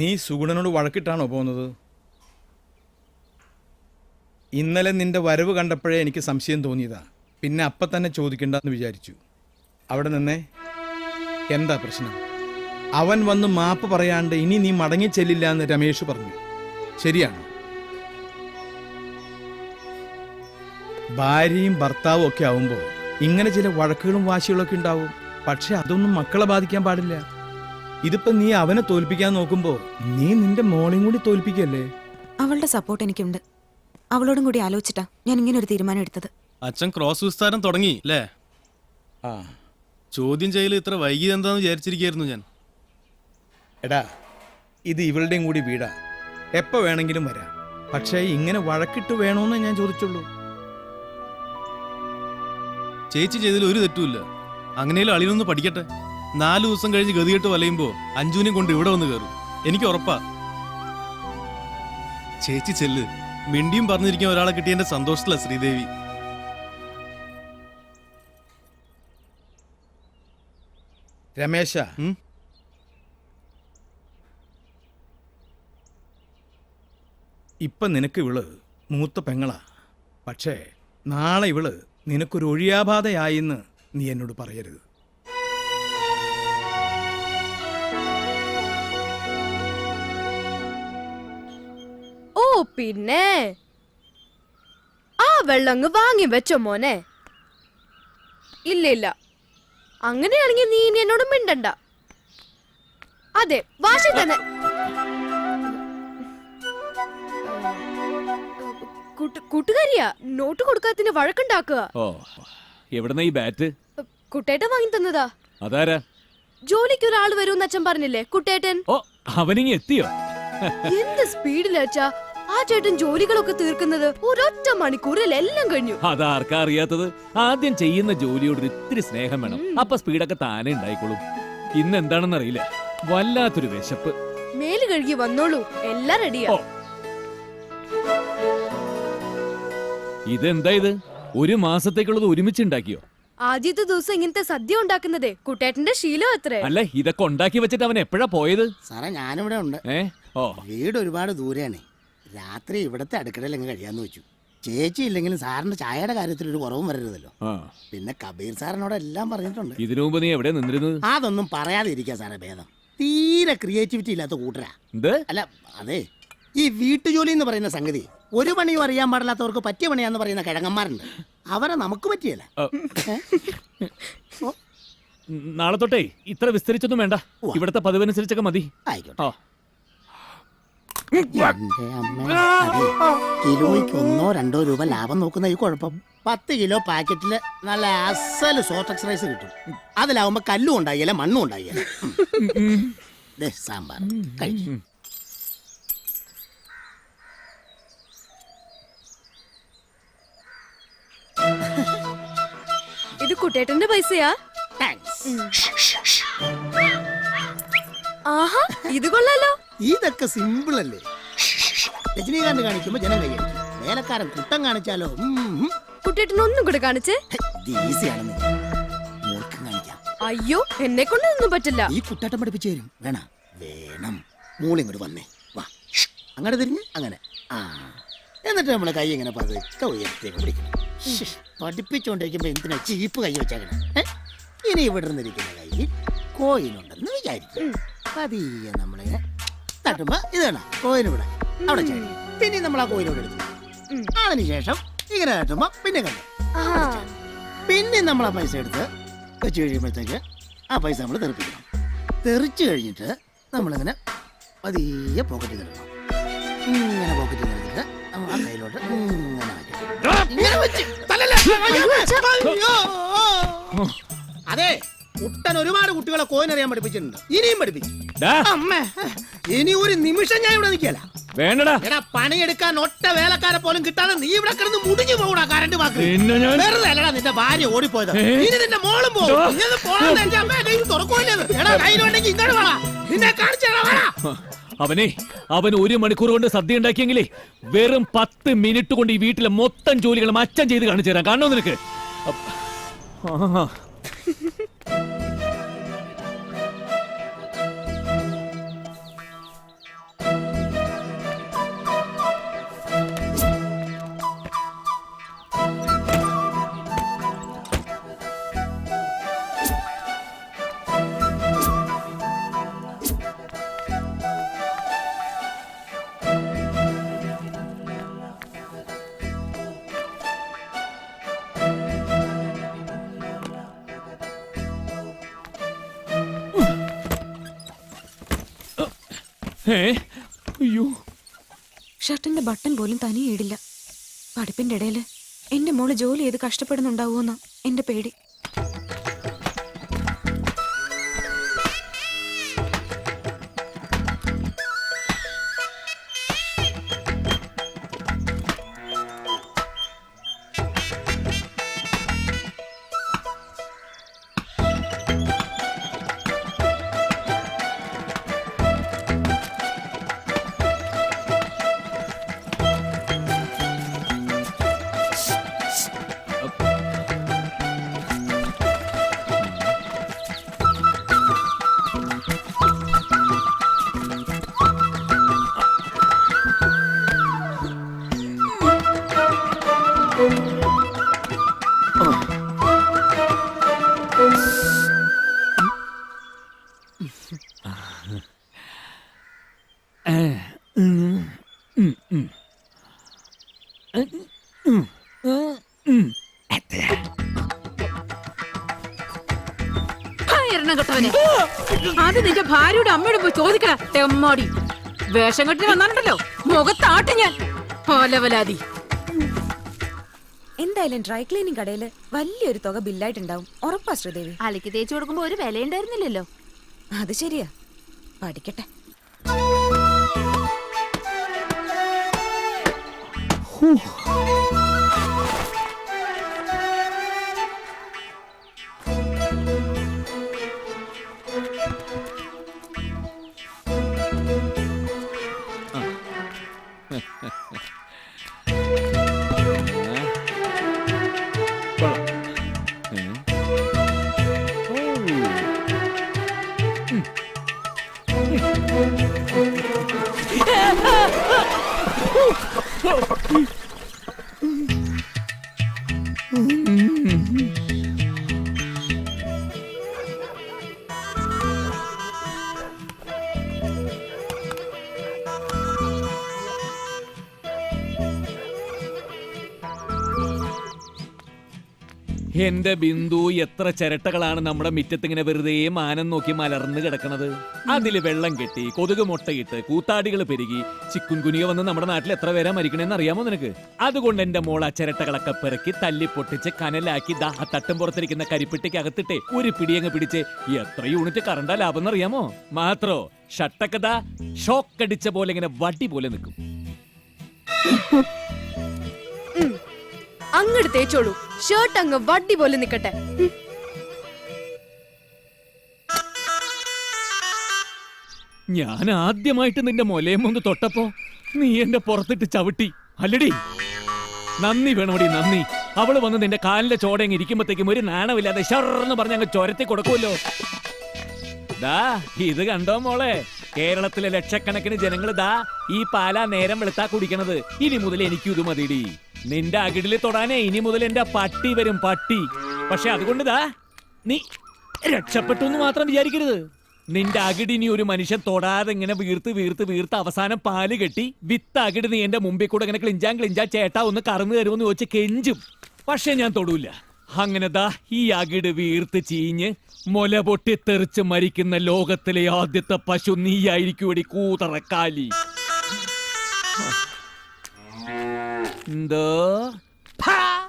നീ സുഗുണനോട് വഴക്കിട്ടാണോ പോകുന്നത്? ഇന്നലെ നിന്റെ വരവ് കണ്ടപ്പോഴേ എനിക്ക് സംശയം തോന്നിയതാ. പിന്നെ അപ്പം തന്നെ ചോദിക്കണ്ടെന്ന് വിചാരിച്ചു. അവിടെ നിന്നേ. എന്താ പ്രശ്നം? അവൻ വന്ന് മാപ്പ് പറയാണ്ട് ഇനി നീ മടങ്ങി ചെല്ലില്ല എന്ന് രമേശ് പറഞ്ഞു. ശരിയാണോ? ഭാര്യയും ഭർത്താവും ഒക്കെ ആവുമ്പോൾ ഇങ്ങനെ ചില വഴക്കുകളും വാശികളൊക്കെ ഉണ്ടാവും. പക്ഷെ അതൊന്നും മക്കളെ ബാധിക്കാൻ പാടില്ല. ഇതിപ്പോ നീ അവനെ തോൽപ്പിക്കാൻ നോക്കുമ്പോ നീ നിന്റെ മോളെയും കൂടി തോൽപ്പിക്കല്ലേ? അവളുടെ സപ്പോർട്ട് എനിക്കുണ്ട്. അവളോടും കൂടി ആലോചിച്ചിട്ടാ ഞാൻ ഇങ്ങനെ ഒരു തീരുമാനം എടുത്തത്. അച്ഛൻ ക്രോസ് വിസ്താരം തുടങ്ങി അല്ലേ? ആ, ചോദ്യം ചെയ്യൽ ഇത്ര വൈകിയത് എന്താന്ന് വിചാരിച്ചിരിക്കുന്നു ഞാൻ. എടാ, ഇത് ഇവളുടെയും കൂടി വീടാ. എപ്പോ വേണമെങ്കിലും വരാം. പക്ഷേ ഇങ്ങനെ വഴക്കിട്ട് വേണോന്ന് ഞാൻ ചോദിച്ചുള്ളൂ. ചേച്ചി ചെയ്തതിൽ ഒരു തെറ്റുമില്ല. അങ്ങനെയും അളിയിലൊന്ന് പഠിക്കട്ടെ. 4 ദിവസം കഴിഞ്ഞ് ഗതികെട്ട് വലയുമ്പോ അഞ്ജുവിനെ കൊണ്ട് ഇവിടെ വന്ന് കയറും. എനിക്ക് ഉറപ്പാ. ചേച്ചി ചെല്ല്. മിണ്ടിയും പറഞ്ഞിരിക്കാൻ ഒരാളെ കിട്ടിയതിന്റെ സന്തോഷത്തില ശ്രീദേവി. രമേശ, ഇപ്പൊ നിനക്ക് ഇവള് മൂത്ത പെങ്ങളാ. പക്ഷേ നാളെ ഇവള് നിനക്കൊരു ഒഴിയാബാധയായിന്ന് നീ എന്നോട് പറയരുത്. ഓ പിന്നെ ആ വെള്ളങ്ങ് വാങ്ങി വെച്ചോ മോനെ. ഇല്ല, അങ്ങനെയാണെങ്കിൽ നീ ഇനി എന്നോട് മിണ്ടണ്ട. അതെ, വാശി തന്നെ. കൂട്ടുകാരിയാ നോട്ട് കൊടുക്കാത്തിന് വഴക്കുണ്ടാക്കുക. ഓ, എവിടുന്ന ഈ ബാറ്റ്? കുട്ടേട്ടൻ വാങ്ങി തന്നതാ. അതാരാ? ജോലിക്ക് ഒരാൾ വരും അച്ഛൻ പറഞ്ഞില്ലേ, കുട്ടേട്ടൻ. ഓ, അവനിങ്ങി എത്തിയോ? എന്ത് സ്പീഡിലച്ചാ ആ ചേട്ടൻ ജോലികളൊക്കെ തീർക്കുന്നത്. ഒരൊറ്റ മണിക്കൂറിൽ എല്ലാം കഴിഞ്ഞു. അതാർക്കാ അറിയാത്തത്? ആദ്യം ചെയ്യുന്ന ജോലിയോട് ഇത്തിരി സ്നേഹം വേണം. അപ്പൊ സ്പീഡൊക്കെ താനേ ഉണ്ടായിക്കോളും. ഇന്ന് എന്താണെന്ന് അറിയില്ല, വല്ലാത്തൊരു വിശപ്പ്. മേല് കഴുകി വന്നോളൂ, എല്ലാം റെഡിയാ. ഇതെന്താ ഇത്? 1 മാസത്തേക്കുള്ളത് ഒരുമിച്ച് ഉണ്ടാക്കിയോ? ആദ്യത്തെ ദിവസം ഇങ്ങനത്തെ സദ്യ ഉണ്ടാക്കുന്നതേ കുട്ടേട്ടന്റെ ശീലം അത്രേ. അല്ല, ഇതൊക്കെ ഉണ്ടാക്കി വെച്ചിട്ട് അവൻ എപ്പോഴാ പോയത്? സാറേ, ഞാനിവിടെ ഉണ്ട്. ഓ, വീട് ഒരുപാട് ദൂരെയാണ്. രാത്രി ഇവിടത്തെ അടുക്കളയിൽ അങ്ങ് കഴിയാന്ന് വെച്ചു. ചേച്ചി ഇല്ലെങ്കിലും സാറിന്റെ ചായയുടെ കാര്യത്തിൽ ഒരു കുറവും വരരുതല്ലോ. പിന്നെ കബീർ സാറിനോട് എല്ലാം പറഞ്ഞിട്ടുണ്ട്. ഇതിനു മുമ്പ് നീ എവിടെ നിന്നിരുന്നത്? അതൊന്നും പറയാതെ ഇരിക്കാ സാറേ ഭേദം. തീരെ ക്രിയേറ്റിവിറ്റി ഇല്ലാത്ത കൂട്ടരാ. അല്ല, അതെ, ഈ വീട്ടുജോലി എന്ന് പറയുന്ന സംഗതി ഒരു പണിയും അറിയാൻ പാടില്ലാത്തവർക്ക് പറ്റിയ പണിയാന്ന് പറയുന്ന കിഴങ്ങന്മാരുണ്ട്. അവരെ നമുക്ക് പറ്റിയല്ല. നാളെ തൊട്ടേ ഇത്ര വിസ്തരിച്ചൊന്നും വേണ്ട. ഇവിടത്തെ പതിവനുസരിച്ചൊക്കെ മതി. ആയിക്കോട്ടെ. കിലോയ്ക്ക് 1-2 രൂപ ലാഭം നോക്കുന്ന ഈ കുഴപ്പം. 10 കിലോ പാക്കറ്റില് നല്ല അസല് സോട്ടക്സ് റൈസ് കിട്ടും. അതിലാവുമ്പോ കല്ലും ഉണ്ടായില്ല, മണ്ണും ഉണ്ടായില്ല. സാമ്പാർ കഴിക്കും. ഇത് കുട്ടേട്ടന്റെ പൈസയാ? ആഹാ, ഇത് കൊള്ളാലോ. ഇതൊക്കെ സിമ്പിൾ അല്ലേ? രജനീകാന്ത് കാണിക്കുമ്പോ ജനം കൈയടിക്കും. വേലക്കാരൻ കുട്ടം കാണിച്ചാലോ? കുട്ടേട്ടൻ ഒന്നും കൂടെ കാണിച്ചേ. ഈസിയാണെന്ന് മോൾക്കും കാണിക്കാം. അയ്യോ, എന്നെ കൊണ്ടൊന്നും പറ്റില്ല. ഈ കുട്ടേട്ടൻ പഠിപ്പിച്ചു തരും. വേണം. മോളിങ്ങോട്ട് വന്നേ, വാ. അങ്ങനെ തിരിഞ്ഞ് അങ്ങനെ. എന്നിട്ട് നമ്മളെ കൈ ഇങ്ങനെ പതുക്കെ ഉയർത്തേക്ക് പിടിക്കണം. പഠിപ്പിച്ചോണ്ടിരിക്കുമ്പോ എന്തിനാ ചീപ്പ് കൈ വെച്ചേക്കണേ? ഇനി ഇവിടെ നിന്നിരിക്കുന്ന കൈ കോയിനുണ്ടെന്ന് വിചാരിക്കും. പതിയെ നമ്മളിങ്ങനെ തട്ടുമ്പോ ഇത് വേണം കോയിൻ ഇവിടെ അവിടെ ചെയ്യണം. പിന്നെ നമ്മൾ ആ കോയിനോട് എടുത്തു. അതിനുശേഷം ഇങ്ങനെ തട്ടുമ്പോ പിന്നെ കണ്ടു. പിന്നെ നമ്മൾ ആ പൈസ എടുത്ത് വെച്ച് കഴിയുമ്പോഴത്തേക്ക് ആ പൈസ നമ്മൾ തെറിപ്പിക്കണം. തെറിച്ചു കഴിഞ്ഞിട്ട് നമ്മളിങ്ങനെ പതിയെ പോക്കറ്റിൽ കിടക്കണം. ഇങ്ങനെ പോക്കറ്റിൽ കിടന്നിട്ട് ആ കയ്യിലോട്ട് ഇങ്ങനെ വെച്ച്. അതെ, കുട്ടൻ ഒരുപാട് കുട്ടികളെ കോയിൻ അറിയാൻ പഠിപ്പിച്ചിട്ടുണ്ട്. ഇനിയും പഠിപ്പിക്കും. അമ്മേ, ഇനി ഒരു നിമിഷം ഞാൻ ഇവിടെ നിൽക്കല. വേണ്ടടാ. എടാ, പണിയെടുക്കാൻ ഒറ്റ വേലക്കാരെ പോലും കിട്ടാതെ നീ ഇവിടെ കിടന്ന് മുടിഞ്ഞു പോകൂടാ. കറണ്ട് വാക്ക് വെറുതെ അല്ലടാ നിന്റെ ഭാര്യ ഓടിപ്പോയത്. ഇനി നിന്റെ മോളും പോകും. തുറക്കൂല്ലത്. എടാ, കയ്യിലുണ്ടെങ്കിൽ ഇങ്ങോട്ട് വേണം. നിന്നെ കാണിച്ചാ. അവൻ 1 മണിക്കൂർ കൊണ്ട് സദ്യ ഉണ്ടാക്കിയെങ്കിലേ വെറും 10 മിനിറ്റ് കൊണ്ട് ഈ വീട്ടിലെ മൊത്തം ജോലികളും അച്ഛൻ ചെയ്ത് കാണിച്ചു തരാം. കാണണോ നിനക്ക്? അയ്യോ, ഷർട്ടിന്റെ ബട്ടൺ പോലും തനിയെ ഇടില്ല. പഠിപ്പിന്റെ ഇടയില് എന്റെ മോള് ജോലി ചെയ്ത് കഷ്ടപ്പെടുന്നുണ്ടാവുമെന്നാ എന്റെ പേടി. അത് നിന്റെ ഭാര്യയുടെ അമ്മയോട് പോയി ചോദിക്കടാ തെമ്മാടി. വേഷം കെട്ടി വന്നാലുണ്ടല്ലോ മുഖത്താട്ട് ഞാൻ പോലവലാതി. എന്തായാലും ഡ്രൈ ക്ലീനിങ് കടയില് വലിയൊരു തുക ബില്ലായിട്ടുണ്ടാവും. ഉറപ്പാ ശ്രീദേവി. അലക്കി തേച്ചു കൊടുക്കുമ്പോ ഒരു വില ഉണ്ടായിരുന്നില്ലല്ലോ. അത് ശരിയാ. പഠിക്കട്ടെ. എന്റെ ബിന്ദു, എത്ര ചിരട്ടകളാണ് നമ്മുടെ മുറ്റത്തിങ്ങനെ വെറുതെ മാനം നോക്കി മലർന്ന് കിടക്കണത്. അതില് വെള്ളം കെട്ടി, കൊതുക് മുട്ടയിട്ട്, കൂത്താടികൾ പെരുകി, ചിക്കുൻ കുനിയ വന്ന് നമ്മുടെ നാട്ടിൽ എത്ര പേരാ മരിക്കണേന്ന് അറിയാമോ നിനക്ക്? അതുകൊണ്ട് എന്റെ മോൾ ആ ചിരട്ടകളൊക്കെ പിറക്കി തല്ലി പൊട്ടിച്ച് കനലാക്കി ദാ തട്ടും പുറത്തിരിക്കുന്ന കരിപ്പെട്ടിക്ക് അകത്തിട്ട് ഒരു പിടിയങ്ങ് പിടിച്ച് എത്ര യൂണിറ്റ് കറണ്ടാ ലാഭം എന്നറിയാമോ? മാത്രോ ഷട്ടൊക്കെ ദാ ഷോക്ക് അടിച്ച പോലെ ഇങ്ങനെ വടി പോലെ നിൽക്കും. അങ്ങോട്ട് തേച്ചോളൂ. ഷർട്ട് അങ്ങ് വടി പോലെ നിക്കട്ടെ. ഞാൻ ആദ്യമായിട്ട് നിന്റെ മൊലയും ഒന്ന് തൊട്ടപ്പോ നീ എന്റെ പുറത്തിട്ട് ചവിട്ടി അല്ലടി. നന്ദി വേണോടി, നന്ദി. അവള് വന്ന് നിന്റെ കാലിന്റെ ചോടങ്ങ് ഇരിക്കുമ്പോഴത്തേക്കും ഒരു നാണമില്ലാതെ ഷർന്ന് പറഞ്ഞ് അങ്ങ് ചൊരത്തി കൊടുക്കുമല്ലോ. ദാ ഇത് കണ്ടോ മോളെ, കേരളത്തിലെ ലക്ഷക്കണക്കിന് ജനങ്ങൾ ദാ ഈ പാലാ നേരം വെളുത്താ കുടിക്കണത്. ഇനി മുതൽ എനിക്കും ഇത് മതിടി. നിന്റെ അകിടില് തൊടാനേ ഇനി മുതൽ എന്റെ പട്ടി വരും, പട്ടി. പക്ഷെ അതുകൊണ്ട് ദാ നീ രക്ഷപ്പെട്ടു എന്ന് മാത്രം വിചാരിക്കരുത്. നിന്റെ അകിടി ഇനി ഒരു മനുഷ്യൻ തൊടാതെ ഇങ്ങനെ വീർത്ത് വീർത്ത് വീർത്ത് അവസാനം പാല് കെട്ടി വിത്ത് അകിട് നീ എന്റെ മുമ്പിൽ കൂടെ ഇങ്ങനെ ക്ലിഞ്ചാ ചേട്ടാ ഒന്ന് കറന്നു തരുമെന്ന് ചോദിച്ച് കെഞ്ചും. പക്ഷെ ഞാൻ തൊടൂല. അങ്ങനെ ദാ ഈ അകിട് വീർത്ത് ചീഞ്ഞ് മൊല പൊട്ടിത്തെറിച്ച് മരിക്കുന്ന ലോകത്തിലെ ആദ്യത്തെ പശു നീയായിരിക്കും കൂതറക്കാലി. എന്തോ